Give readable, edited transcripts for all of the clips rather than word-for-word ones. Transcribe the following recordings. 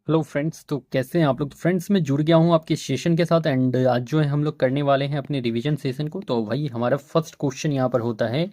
Hello friends. तो कैसे हैं आप लोग? तो फ्रेंड्स मैं जुड़ गया हूं आपके सेशन के साथ एंड आज जो है हम लोग करने वाले हैं अपने रिवीजन सेशन को। तो भाई हमारा फर्स्ट क्वेश्चन यहां पर होता है,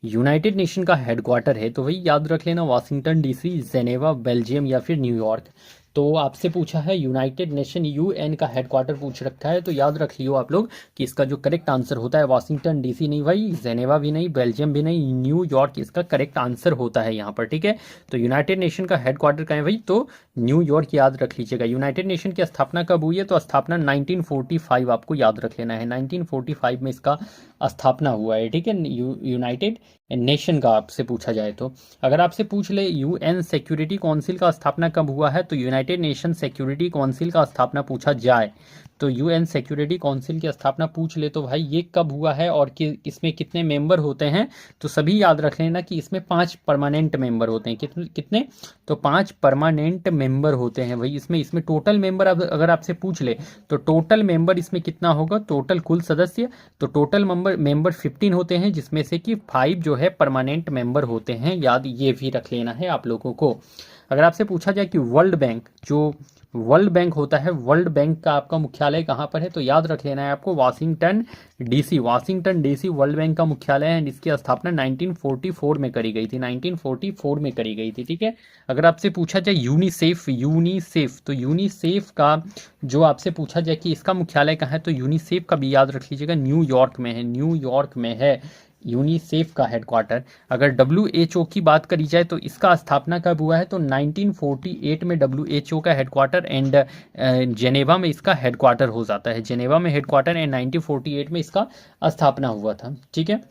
यूनाइटेड नेशन का हेडक्वार्टर है तो भाई याद रख लेना वाशिंगटन डीसी, जेनेवा, बेल्जियम या फिर न्यूयॉर्क। तो आपसे पूछा है यूनाइटेड नेशन यूएन का हेडक्वार्टर पूछ रखा है, तो याद रख लियो आप लोग कि इसका जो करेक्ट आंसर होता है वाशिंगटन डीसी नहीं भाई, जेनेवा भी नहीं, बेल्जियम भी नहीं, न्यूयॉर्क इसका करेक्ट आंसर होता है यहाँ पर। ठीक है, तो यूनाइटेड नेशन का हेडक्वार्टर कहाँ है भाई? तो न्यूयॉर्क याद रख लीजिएगा। यूनाइटेड नेशन की स्थापना कब हुई है? तो स्थापना 1945 आपको याद रख लेना है, 1945 में इसका स्थापना हुआ है। ठीक है, यूनाइटेड नेशन का आपसे पूछा जाए तो अगर आपसे पूछ ले यूएन सिक्योरिटी काउंसिल का स्थापना कब हुआ है, तो यूनाइटेड नेशन सिक्योरिटी काउंसिल का स्थापना पूछा जाए तो यूएन सिक्योरिटी काउंसिल की स्थापना पूछ ले तो भाई ये कब हुआ है और कि इसमें कितने मेंबर होते हैं, तो सभी याद रख लेना कि इसमें 5 परमानेंट मेंबर होते हैं। कितने कितने? तो 5 परमानेंट मेंबर होते हैं भाई इसमें। इसमें टोटल मेंबर अगर आपसे पूछ ले तो टोटल मेंबर इसमें कितना होगा, टोटल कुल सदस्य, तो टोटल मेंबर 15 होते हैं, जिसमें से कि 5 जो है परमानेंट मेंबर होते हैं। याद ये भी रख लेना है आप लोगों को। अगर आपसे पूछा जाए कि वर्ल्ड बैंक होता है, वर्ल्ड बैंक का आपका मुख्यालय कहाँ पर है, तो याद रख लेना है आपको Washington DC. Washington DC world bank का मुख्यालय है, इसकी स्थापना 1944 में करी गई थी, 1944 में करी गई थी। ठीक है, अगर आपसे पूछा जाए यूनिसेफ तो यूनिसेफ का जो आपसे पूछा जाए कि इसका मुख्यालय कहाँ है, तो यूनिसेफ का भी याद रख लीजिएगा न्यूयॉर्क में है, न्यूयॉर्क में है यूनिसेफ का हेडक्वार्टर। अगर डब्ल्यू की बात करी जाए तो इसका स्थापना कब हुआ है, तो 1948 में डब्ल्यू का हेडक्वार्टर एंड जेनेवा में इसका हेडक्वार्टर हो जाता है, जेनेवा में हेडक्वार्टर एंड 1948 में इसका स्थापना हुआ था। ठीक है,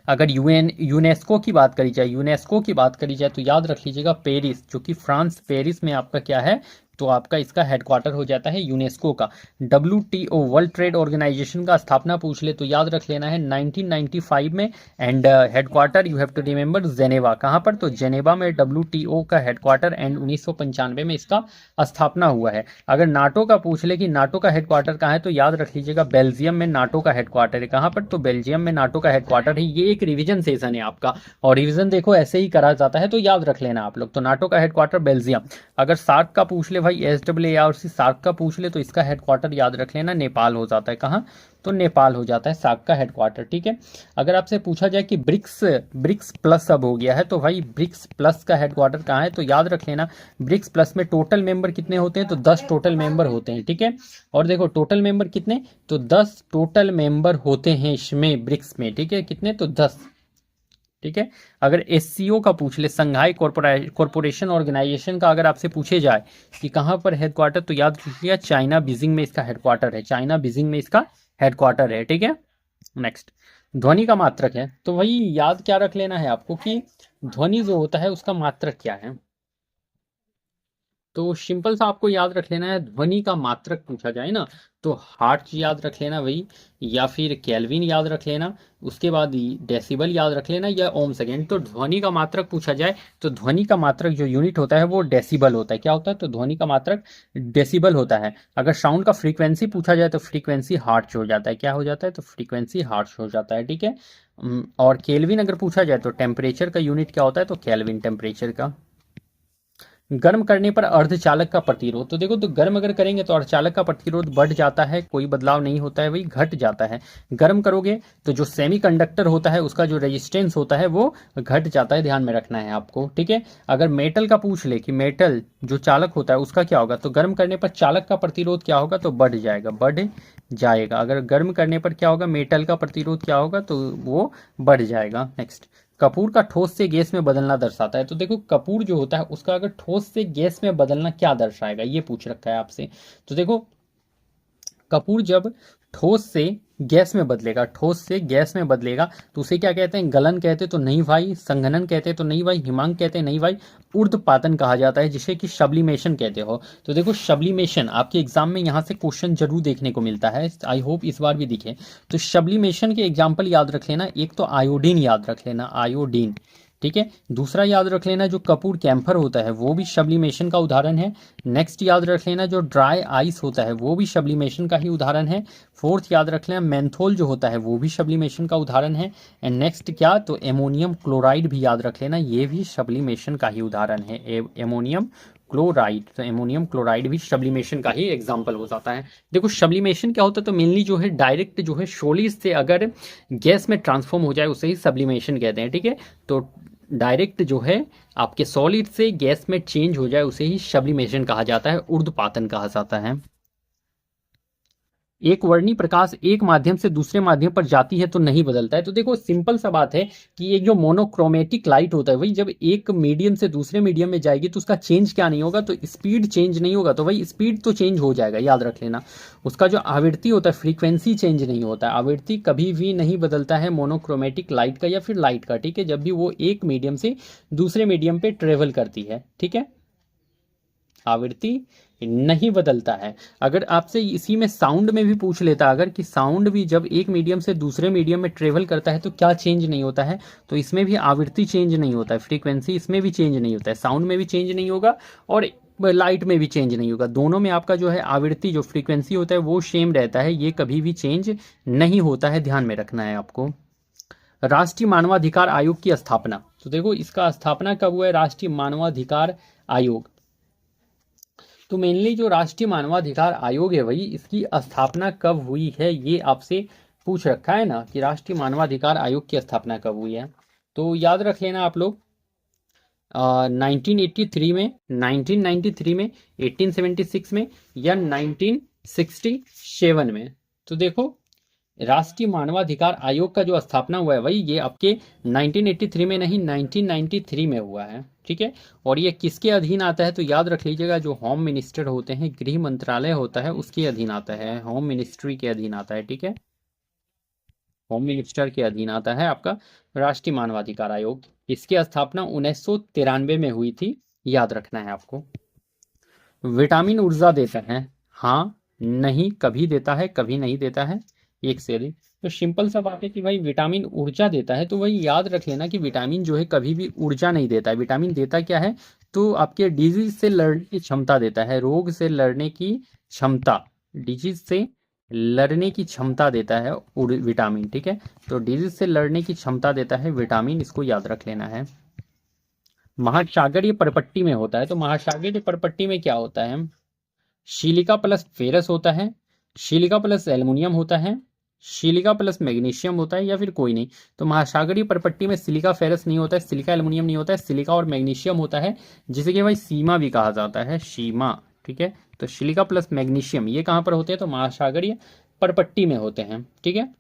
अगर यूनेस्को की बात करी जाए, यूनेस्को की बात करी जाए तो याद रख लीजिएगा पेरिस, जो कि फ्रांस पेरिस में आपका क्या है, तो आपका इसका हेडक्वार्टर हो जाता है यूनेस्को का। WTO वर्ल्ड ट्रेड ऑर्गेनाइजेशन का स्थापना पूछ ले तो याद रख लेना है 1995 में and headquarter you have to remember Geneva. कहाँ पर? तो जेनेवा में WTO का हेडक्वार्टर एंड 1995 में इसका स्थापना हुआ है। अगर नाटो का पूछ ले कि नाटो का हेडक्वार्टर कहाँ है, तो याद रख लीजिएगा बेल्जियम में नाटो का हेडक्वार्टर है। कहाँ पर? तो बेल्जियम में नाटो का हेडक्वार्टर है। ये एक रिवीजन सेशन है आपका और रिवीजन देखो ऐसे ही करा जाता है, तो याद रख लेना आप लोग। तो नाटो का हेडक्वार्टर बेल्जियम। अगर सार्क का पूछ ले भाई, SAARC सार्क का पूछ ले तो इसका हेडक्वार्टर याद रख लेना नेपाल हो जाता है। कहाँ? तो नेपाल हो जाता है सार्क का हेडक्वार्टर। ठीक है, अगर आपसे पूछा जाए कि ब्रिक्स प्लस अब हो गया है, तो भाई ब्रिक्स प्लस का हेडक्वार्टर कहाँ है, तो याद रख लेना ब्रिक्स प्लस में टोटल मेंबर कितने होते हैं, तो 10 टोटल मेंबर होते हैं। ठीक है, और देखो टोटल मेंबर कितने, तो 10 टोटल मेंबर होते हैं इसमें ब्रिक्स में। ठीक है, कितने? तो 10। ठीक है, अगर SCO का पूछ ले, संघाई कॉरपोरेशन ऑर्गेनाइजेशन का अगर आपसे पूछे जाए कि कहाँ पर हेडक्वार्टर, तो याद रखिएगा चाइना बीजिंग में इसका हेडक्वार्टर है, चाइना बीजिंग में इसका हेडक्वार्टर है। ठीक है, नेक्स्ट ध्वनि का मात्रक है, तो वही याद क्या रख लेना है आपको कि ध्वनि जो होता है उसका मात्रक क्या है। तो सिंपल सा आपको याद रख लेना है, ध्वनि का मात्रक पूछा जाए ना तो हार्ट्ज याद रख लेना भाई, या फिर केल्विन याद रख लेना, उसके बाद डेसिबल याद रख लेना या ओम सेकेंड। तो ध्वनि का मात्रक पूछा जाए तो ध्वनि का मात्रक जो यूनिट होता है वो डेसिबल होता है। क्या होता है? तो ध्वनि का मात्रक डेसिबल होता है। अगर साउंड का फ्रीक्वेंसी पूछा जाए तो फ्रीक्वेंसी हार्ट्ज हो जाता है। क्या हो जाता है? तो फ्रीक्वेंसी हार्ट्ज हो जाता है। ठीक है, और केल्विन अगर पूछा जाए तो टेम्परेचर का यूनिट क्या होता है, तो केल्विन टेम्परेचर का। गर्म करने पर अर्धचालक का प्रतिरोध, तो देखो तो गर्म अगर करेंगे तो अर्धचालक का प्रतिरोध बढ़ जाता है, कोई बदलाव नहीं होता है, वही घट जाता है। गर्म करोगे तो जो सेमीकंडक्टर होता है उसका जो रेजिस्टेंस होता है वो घट जाता है, ध्यान में रखना है आपको। ठीक है, अगर मेटल का पूछ ले कि मेटल जो चालक होता है उसका क्या होगा, तो गर्म करने पर चालक का प्रतिरोध क्या होगा, तो बढ़ जाएगा, बढ़ जाएगा। अगर गर्म करने पर क्या होगा, मेटल का प्रतिरोध क्या होगा, तो वो बढ़ जाएगा। नेक्स्ट, कपूर का ठोस से गैस में बदलना दर्शाता है, तो देखो कपूर जो होता है उसका अगर ठोस से गैस में बदलना क्या दर्शाएगा, ये पूछ रखा है आपसे। तो देखो कपूर जब ठोस से गैस में बदलेगा, ठोस से गैस में बदलेगा तो उसे क्या कहते हैं, गलन कहते तो नहीं भाई, संघनन कहते तो नहीं भाई, हिमांक कहते नहीं भाई, ऊर्ध्वपातन कहा जाता है, जिसे कि सब्लिमेशन कहते हो। तो देखो सब्लिमेशन आपके एग्जाम में यहाँ से क्वेश्चन जरूर देखने को मिलता है, आई होप इस बार भी दिखे। तो सब्लिमेशन के एग्जाम्पल याद रख लेना, एक तो आयोडीन याद रख लेना, आयोडीन। ठीक है, दूसरा याद रख लेना जो कपूर कैम्फर होता है वो भी सब्लिमेशन का उदाहरण है। नेक्स्ट याद रख लेना जो ड्राई आइस होता है वो भी सब्लिमेशन का ही उदाहरण है। फोर्थ याद रख लेना मेंथोल जो होता है वो भी सब्लिमेशन का उदाहरण है। एंड नेक्स्ट क्या, तो एमोनियम क्लोराइड भी याद रख लेना, ये भी सब्लिमेशन का ही उदाहरण है, एमोनियम क्लोराइड, तो एमोनियम क्लोराइड भी सब्लिमेशन का ही एग्जाम्पल हो जाता है। देखो सब्लिमेशन क्या होता है, तो मेनली जो है डायरेक्ट जो है सॉलिड से अगर गैस में ट्रांसफॉर्म हो जाए उसे ही सब्लिमेशन कहते हैं, ठीक है। तो डायरेक्ट जो है आपके सॉलिड से गैस में चेंज हो जाए उसे ही सब्लिमेशन कहा जाता है, ऊर्ध्वपातन कहा जाता है। एक वर्णी प्रकाश एक माध्यम से दूसरे माध्यम पर जाती है तो नहीं बदलता है। तो देखो सिंपल सा बात है कि एक जो मोनोक्रोमेटिक लाइट होता है वही जब एक मीडियम से दूसरे मीडियम में जाएगी तो उसका चेंज क्या नहीं होगा, तो स्पीड चेंज नहीं होगा, तो वही स्पीड तो चेंज हो जाएगा, याद रख लेना। उसका जो आवृत्ति होता है फ्रीक्वेंसी चेंज नहीं होता है, आवृत्ति कभी भी नहीं बदलता है मोनोक्रोमेटिक लाइट का या फिर लाइट का, ठीक है, जब भी वो एक मीडियम से दूसरे मीडियम पे ट्रेवल करती है, ठीक है, आवृत्ति नहीं बदलता है। अगर आपसे इसी में साउंड में भी पूछ लेता अगर कि साउंड भी जब एक मीडियम से दूसरे मीडियम में ट्रेवल करता है तो क्या चेंज नहीं होता है, तो इसमें भी आवृत्ति चेंज नहीं होता है, फ्रीक्वेंसी इसमें भी चेंज नहीं होता है, साउंड में भी चेंज नहीं होगा और लाइट में भी चेंज नहीं होगा, दोनों में आपका जो है आवृत्ति जो फ्रीक्वेंसी होता है वो सेम रहता है, ये कभी भी चेंज नहीं होता है, ध्यान में रखना है आपको। राष्ट्रीय मानवाधिकार आयोग की स्थापना, तो देखो इसका स्थापना कब हुआ है, राष्ट्रीय मानवाधिकार आयोग। तो मेनली जो राष्ट्रीय मानवाधिकार आयोग है वही इसकी स्थापना कब हुई है ये आपसे पूछ रखा है ना, कि राष्ट्रीय मानवाधिकार आयोग की स्थापना कब हुई है। तो याद रख लेना आप लोग 1983 में, 1993 में, 1876 में या 1967 में। तो देखो राष्ट्रीय मानवाधिकार आयोग का जो स्थापना हुआ है वही ये आपके 1983 में नहीं 1993 में हुआ है, ठीक है। और ये किसके अधीन आता है, तो याद रख लीजिएगा जो होम मिनिस्टर होते हैं, गृह मंत्रालय होता है उसके अधीन आता है, होम मिनिस्ट्री के अधीन आता है, ठीक है, होम मिनिस्टर के अधीन आता है आपका राष्ट्रीय मानवाधिकार आयोग। इसकी स्थापना 1993 में हुई थी, याद रखना है आपको। विटामिन ऊर्जा देता है, हाँ नहीं, कभी देता है कभी नहीं देता है, एक से अधिक। तो सिंपल सा बात है कि भाई विटामिन ऊर्जा देता है, तो वही याद रख लेना कि विटामिन जो है कभी भी ऊर्जा नहीं देता है, विटामिन देता क्या है, तो आपके डिजीज से लड़ने की क्षमता देता है, रोग से लड़ने की क्षमता, डिजीज से लड़ने की क्षमता देता है विटामिन, ठीक है। तो डिजीज से लड़ने की क्षमता देता है विटामिन, इसको याद रख लेना है। महासागरीय परपट्टी में होता है, तो महासागरीय परपट्टी में क्या होता है, सिलिका प्लस फेरस होता है, सिलिका प्लस एल्युमिनियम होता है, सिलिका प्लस मैग्नीशियम होता है या फिर कोई नहीं। तो महासागरीय परपट्टी में सिलिका फेरस नहीं होता है, सिलिका एल्युमिनियम नहीं होता है, सिलिका और मैग्नीशियम होता है, जिसे कि भाई सीमा भी कहा जाता है, सीमा, ठीक है। तो सिलिका प्लस मैग्नीशियम ये कहाँ पर होते हैं, तो महासागरीय परपट्टी में होते हैं, ठीक है।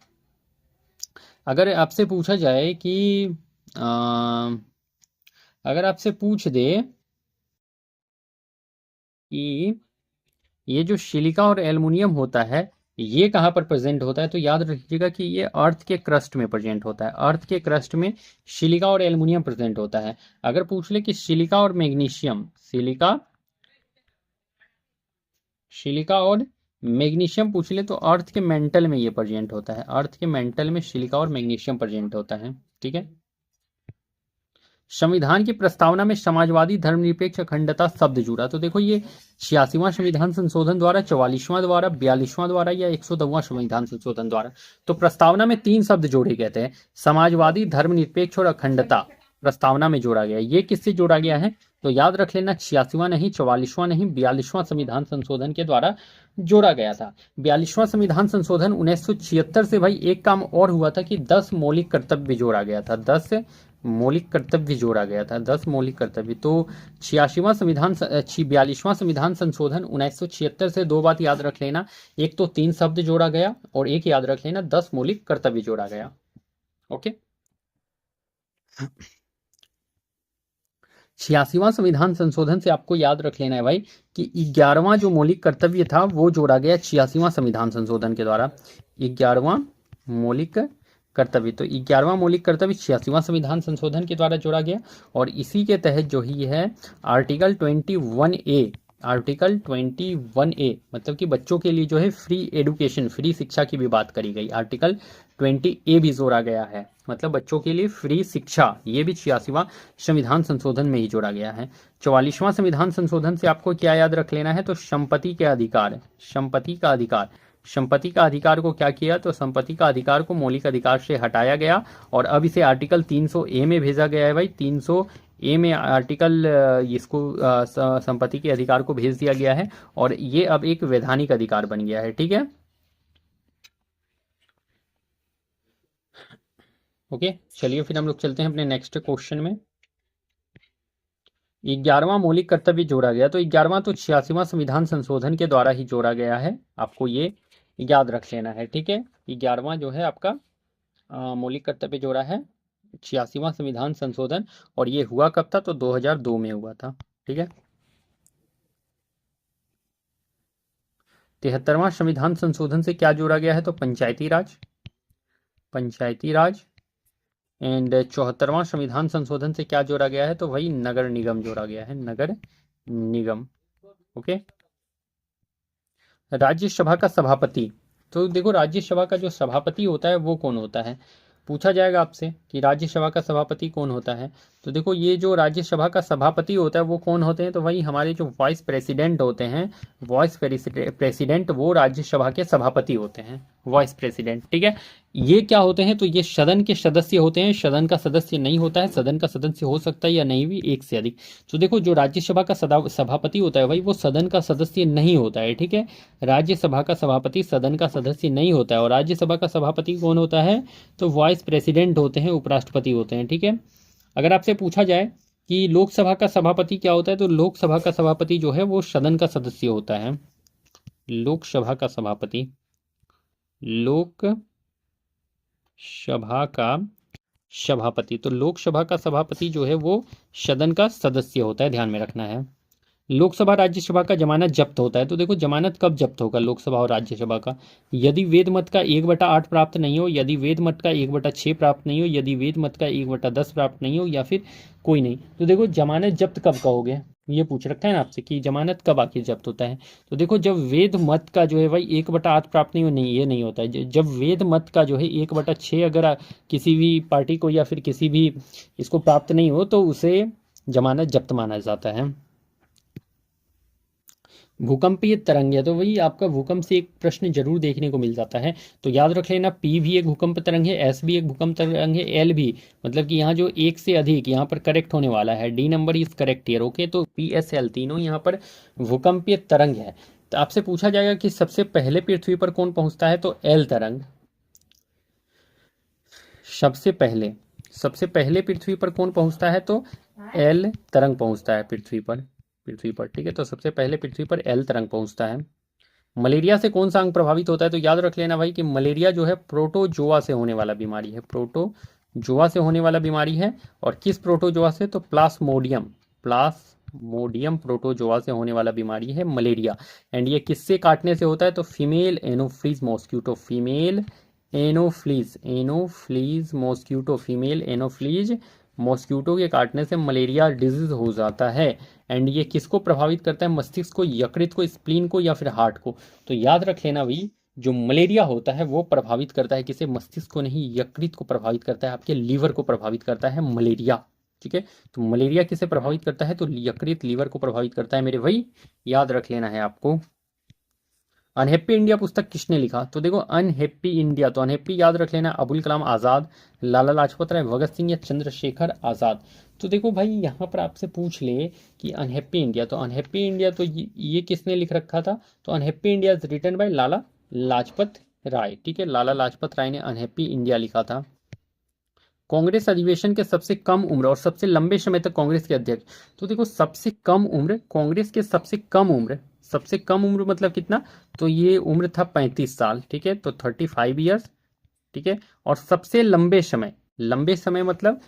अगर आपसे पूछा जाए कि अगर आपसे पूछ दे कि ये जो सिलिका और एल्युमिनियम होता है ये कहाँ पर प्रेजेंट होता है, तो याद रखिएगा कि ये अर्थ के क्रस्ट में प्रेजेंट होता है, अर्थ के क्रस्ट में सिलिका और एल्युमिनियम प्रेजेंट होता है। अगर पूछ ले कि सिलिका और मैग्नीशियम, सिलिका और मैग्नीशियम पूछ ले तो अर्थ के मेंटल में ये प्रेजेंट होता है, अर्थ के मेंटल में सिलिका और मैग्नीशियम प्रेजेंट होता है, ठीक है। संविधान की प्रस्तावना में समाजवादी धर्मनिरपेक्ष अखंडता शब्द जुड़ा, तो देखो ये 86वां संविधान संशोधन द्वारा, 44वां द्वारा, 42वां द्वारा या 102वां संविधान संशोधन द्वारा। तो प्रस्तावना में 3 शब्द जोड़े गए थे, समाजवादी धर्मनिरपेक्ष और अखंडता प्रस्तावना में जोड़ा गया। ये किससे जोड़ा गया है, तो याद रख लेना 86वां नहीं, 44वां नहीं, 42वां संविधान संशोधन के द्वारा जोड़ा गया था। 42वां संविधान संशोधन 1976 से भाई एक काम और हुआ था कि 10 मौलिक कर्तव्य जोड़ा गया था, 10 मौलिक कर्तव्य जोड़ा गया था, 10 मौलिक कर्तव्य। तो 42वां संविधान संशोधन 1976 से 2 बात याद रख लेना, एक तो 3 शब्द जोड़ा गया और एक याद रख लेना 10 मौलिक कर्तव्य जोड़ा गया, ओके। 86वां संविधान संशोधन से आपको याद रख लेना है भाई कि 11वां जो मौलिक कर्तव्य था वो जोड़ा गया 86वां संविधान संशोधन के द्वारा, 11वां मौलिक कर्तव्य। तो 11वां मौलिक कर्तव्य 86वां संविधान संशोधन के द्वारा जोड़ा गया और इसी के तहत जो ही है आर्टिकल 21A, आर्टिकल 21A मतलब कि बच्चों के लिए जो है फ्री एडुकेशन, फ्री शिक्षा की भी बात करी गई, आर्टिकल 20A भी जोड़ा गया है, मतलब बच्चों के लिए फ्री शिक्षा, ये भी 86वां संविधान संशोधन में ही जोड़ा गया है। 44वां संविधान संशोधन से आपको क्या याद रख लेना है, तो संपत्ति के अधिकार, संपत्ति का अधिकार, संपत्ति का अधिकार को क्या किया, तो संपत्ति का अधिकार को मौलिक अधिकार से हटाया गया और अब इसे आर्टिकल 300A में भेजा गया है भाई, 300 ए में आर्टिकल इसको संपत्ति के अधिकार को भेज दिया गया है और ये अब एक वैधानिक अधिकार बन गया है। ठीक है, ओके। चलिए फिर हम लोग चलते हैं अपने नेक्स्ट क्वेश्चन में। 11वां मौलिक कर्तव्य जोड़ा गया, तो 11वां तो 86वां संविधान संशोधन के द्वारा ही जोड़ा गया है, आपको ये याद रख लेना है। ठीक है, 11वां जो है आपका मौलिक कर्तव्य जोड़ा है 86वां संविधान संशोधन, और ये हुआ कब था, तो 2002 में हुआ था। ठीक है, 73वां संविधान संशोधन से क्या जोड़ा गया है, तो पंचायती राज, पंचायती राज। एंड 74वां संविधान संशोधन से क्या जोड़ा गया है, तो वही नगर निगम जोड़ा गया है, नगर निगम। ओके, राज्यसभा का सभापति, तो देखो राज्यसभा का जो सभापति होता है वो कौन होता है, पूछा जाएगा आपसे कि राज्यसभा का सभापति कौन होता है। तो देखो ये जो राज्यसभा का सभापति होता है वो कौन होते हैं, तो वही हमारे जो वाइस प्रेसिडेंट होते हैं, वाइस प्रेसिडेंट वो राज्यसभा के सभापति होते हैं, वाइस प्रेसिडेंट। ठीक है, ये क्या होते हैं, तो ये सदन के सदस्य होते हैं, सदन का सदस्य नहीं होता है, सदन का सदस्य हो सकता है या नहीं भी, एक से अधिक। तो देखो जो राज्यसभा का सभापति होता है भाई वो सदन का सदस्य नहीं होता है। ठीक है, राज्यसभा का सभापति सदन का सदस्य नहीं होता है, और राज्यसभा का सभापति कौन होता है, तो वाइस प्रेसिडेंट होते हैं, उपराष्ट्रपति होते हैं। ठीक है, अगर आपसे पूछा जाए कि लोकसभा का सभापति क्या होता है, तो लोकसभा का सभापति जो है वो सदन का सदस्य होता है, लोकसभा का सभापति, लोकसभा का सभापति, तो लोकसभा का सभापति जो है वो सदन का सदस्य होता है, ध्यान में रखना है। लोकसभा राज्यसभा का जमानत जब्त होता है, तो देखो जमानत कब जब्त होगा लोकसभा और राज्यसभा का, यदि वेद मत का 1/8 प्राप्त नहीं हो, यदि वेद मत का 1/6 प्राप्त नहीं हो, यदि वेद मत का 1/10 प्राप्त नहीं हो, या फिर कोई नहीं। तो देखो जमानत जब्त कब कहोगे, ये पूछ रखा है ना आपसे कि जमानत कब आखिर जब्त होता है। तो देखो जब वेद मत का जो है भाई 1/8 प्राप्त नहीं हो, नहीं ये नहीं होता है। जब वेद मत का जो है 1/6 अगर किसी भी पार्टी को या फिर किसी भी इसको प्राप्त नहीं हो तो उसे जमानत जब्त माना जाता है। भूकंपीय तरंग है, तो वही आपका भूकंप से एक प्रश्न जरूर देखने को मिल जाता है, तो याद रख लेना पी भी एक भूकंप तरंग है, एस भी एक भूकंप तरंग है, एल भी, मतलब कि यहाँ जो एक से अधिक यहाँ पर करेक्ट होने वाला है, D number is correct here. Okay, तो पी एस एल तीनों यहाँ पर भूकंपीय तरंग है। तो आपसे पूछा जाएगा कि सबसे पहले पृथ्वी पर कौन पहुंचता है, तो एल तरंग, सबसे पहले पृथ्वी पर कौन पहुंचता है, तो एल तरंग पहुंचता है पृथ्वी पर, ठीक है। तो सबसे पहले पृथ्वी पर एल तरंग पहुंचता है। मलेरिया से कौन सा अंग प्रभावित होता है, तो याद रख लेना भाई कि मलेरिया जो है प्रोटोजोआ से होने वाला बीमारी है, प्रोटोजोआ से होने वाला बीमारी है। और किस प्रोटोजोआ से, तो प्लास्मोडियम प्रोटोजोआ से होने वाला बीमारी है मलेरिया। एंड ये किससे काटने से होता है, तो female Anopheles mosquito, female Anopheles mosquito, female Anopheles mosquito के काटने से मलेरिया डिजीज हो जाता है। एंड ये किसको प्रभावित करता है, मस्तिष्क को, यकृत को, स्प्लीन को, या फिर हार्ट को। तो याद रख लेना भाई जो मलेरिया होता है वो प्रभावित करता है किसे, मस्तिष्क को नहीं, यकृत को प्रभावित करता है, आपके लीवर को प्रभावित करता है मलेरिया। ठीक है, तो मलेरिया किसे प्रभावित करता है, तो यकृत, लीवर को प्रभावित करता है मेरे भाई, याद रख लेना है आपको। अनहैप्पी इंडिया पुस्तक किसने लिखा, तो देखो अनहैप्पी इंडिया, तो अनहैप्पी याद रख लेना अबुल कलाम आज़ाद, लाला लाजपत राय, भगत सिंह या चंद्रशेखर आज़ाद। तो देखो भाई यहाँ पर आपसे पूछ ले कि अनहैप्पी इंडिया, तो अनहैप्पी इंडिया तो ये किसने लिख रखा था, तो unhappy India is written by Lala Lajpat Rai. ठीक है, लाला लाजपत राय ने अनहैप्पी इंडिया लिखा था। कांग्रेस अधिवेशन के सबसे कम उम्र और सबसे लंबे समय तक कांग्रेस के अध्यक्ष, तो देखो सबसे कम उम्र, कांग्रेस के सबसे कम उम्र मतलब कितना, तो ये उम्र था 35 साल। ठीक है, तो 35 ईयर्स। ठीक है, और सबसे लंबे समय मतलब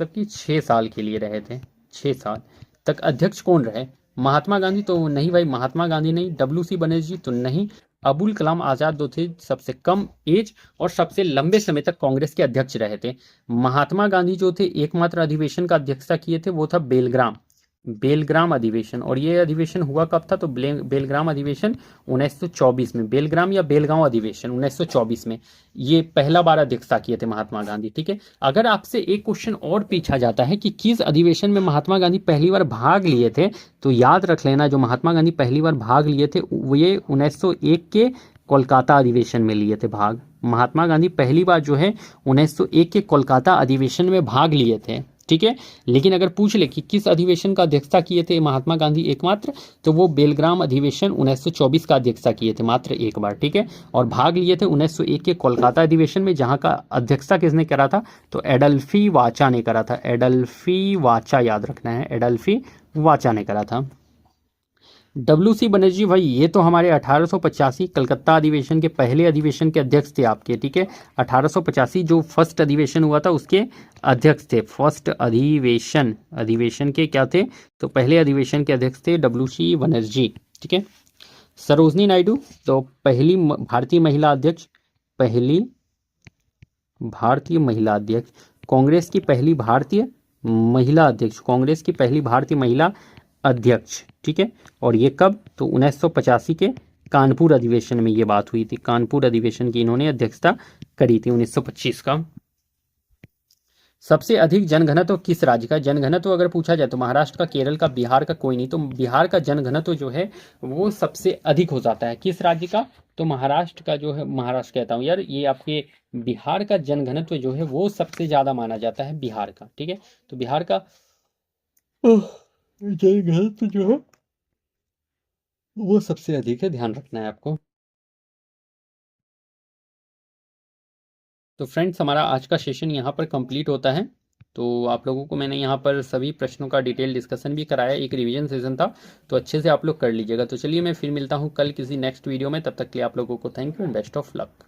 कि 6 साल के लिए रहे थे, 6 साल तक अध्यक्ष कौन रहे, महात्मा गांधी, तो नहीं भाई महात्मा गांधी नहीं, डब्ल्यू.सी. बनेश जी तो नहीं, अबुल कलाम आजाद जो थे सबसे कम एज और सबसे लंबे समय तक कांग्रेस के अध्यक्ष रहे थे। महात्मा गांधी जो थे एकमात्र अधिवेशन का अध्यक्षता किए थे वो था बेलग्राम अधिवेशन, और ये अधिवेशन हुआ कब था, तो बेलग्राम अधिवेशन 1924 में, बेलग्राम या बेलगांव अधिवेशन 1924 में ये पहला बार अध्यक्षता किए थे महात्मा गांधी। ठीक है, अगर आपसे एक क्वेश्चन और पूछा जाता है कि किस अधिवेशन में महात्मा गांधी पहली बार भाग लिए थे, तो याद रख लेना जो महात्मा गांधी पहली बार भाग लिए थे वो ये 1901 के कोलकाता अधिवेशन में लिए थे भाग। महात्मा गांधी पहली बार जो है 1901 के कोलकाता अधिवेशन में भाग लिए थे। ठीक है। लेकिन अगर पूछ ले कि किस अधिवेशन का अध्यक्षता किए थे महात्मा गांधी एकमात्र, तो वो बेलग्राम अधिवेशन 1924 का अध्यक्षता किए थे मात्र एक बार, ठीक है। और भाग लिए थे 1901 के कोलकाता अधिवेशन में, जहां का अध्यक्षता किसने करा था, तो एडल्फी वाचा ने करा था। एडल्फी वाचा याद रखना है, एडल्फी वाचा ने करा था। WC बनर्जी भाई, ये तो हमारे 1885 कलकत्ता अधिवेशन के पहले अधिवेशन के अध्यक्ष थे आपके, ठीक है। 1885 जो फर्स्ट अधिवेशन हुआ था उसके अध्यक्ष थे। फर्स्ट अधिवेशन के क्या थे, तो पहले अधिवेशन के अध्यक्ष थे WC बनर्जी, ठीक है। सरोजनी नायडू, तो पहली भारतीय महिला अध्यक्ष, पहली भारतीय महिला अध्यक्ष, कांग्रेस की पहली भारतीय महिला अध्यक्ष, कांग्रेस की पहली भारतीय महिला अध्यक्ष, ठीक है। और ये कब, तो 1985 के कानपुर अधिवेशन में ये बात हुई थी। कानपुर अधिवेशन की इन्होंने अध्यक्षता करी थी 1925 का। सबसे अधिक जनघनत्व किस राज्य का, जनघनत्व अगर पूछा जाए तो महाराष्ट्र का, केरल का, बिहार का, कोई नहीं। तो बिहार का जनघनत्व जो है वो सबसे अधिक हो जाता है। किस राज्य का, तो महाराष्ट्र का जो है, महाराष्ट्र कहता हूँ यार, ये आपके बिहार का जनघनत्व जो है वो सबसे ज्यादा माना जाता है, बिहार का, ठीक है। तो बिहार का जनघनत्व जो है वो सबसे अधिक है, ध्यान रखना है आपको। तो फ्रेंड्स, हमारा आज का सेशन यहाँ पर कंप्लीट होता है। तो आप लोगों को मैंने यहाँ पर सभी प्रश्नों का डिटेल डिस्कशन भी कराया, एक रिवीजन सेशन था, तो अच्छे से आप लोग कर लीजिएगा। तो चलिए मैं फिर मिलता हूँ कल किसी नेक्स्ट वीडियो में, तब तक के लिए आप लोगों को thank you and best of luck.